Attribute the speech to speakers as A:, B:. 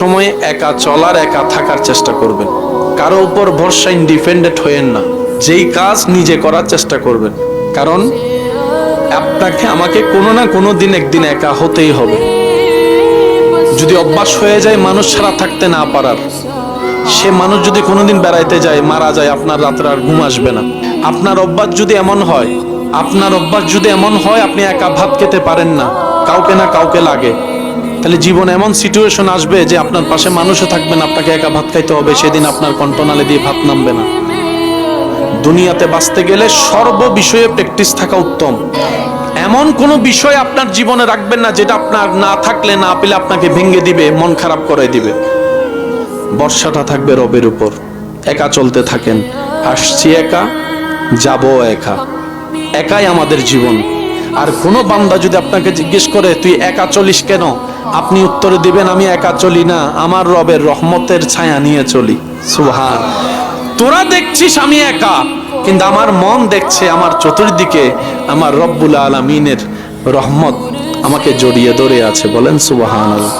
A: সময় একা চলার, একা থাকার চেষ্টা করবেন। কারো উপর ভরসা ইন্ডিপেন্ডেন্ট হয়েন না। যেই কাজ নিজে করার চেষ্টা করবেন, কারণ আপনাকে আমাকে কোনো না কোনো দিন একদিন একা হতেই হবে। যদি অভ্যাস হয়ে যায় মানুষ ছাড়া থাকতে না পারার, সে মানুষ যদি কোনোদিন বেড়াইতে যায়, মারা যায়, আপনার রাত্রে আর ঘুম আসবে না। আপনার অভ্যাস যদি এমন হয়, আপনি একা ভাত খেতে পারেন না, কাউকে না কাউকে লাগে, তাহলে জীবনে এমন সিচুয়েশন আসবে যে আপনার পাশে মানুষও থাকবে না, আপনাকে একা ভাত খাইতে হবে, সেদিন আপনার কণ্ঠনালী দিয়ে ভাত নামবে না। দুনিয়াতে বাঁচতে গেলে সর্ব বিষয়ে প্র্যাকটিস থাকা উত্তম। এমন কোনো বিষয় আপনার জীবনে রাখবেন না যেটা আপনার না থাকলে, না পেলে আপনাকে ভেঙে দিবে, মন খারাপ করে দিবে। ভরসাটা থাকবে রবের উপর। একা চলতে থাকেন, আসছি একা, যাবো একা, একাই আমাদের জীবন। আর কোনো বান্দা যদি আপনাকে জিজ্ঞেস করে তুই একা চলিস কেন, আপনি উত্তরে দিবেন আমি একা চলি না, আমার রবের রহমতের ছায়া নিয়ে চলি। সুবহান। তোরা দেখছিস আমি একা, কিন্তু আমার মন দেখছে আমার চতুর্দিকে আমার রব্বুল আলামিনের রহমত আমাকে জড়িয়ে ধরে আছে। বলেন সুবহানাল্লাহ।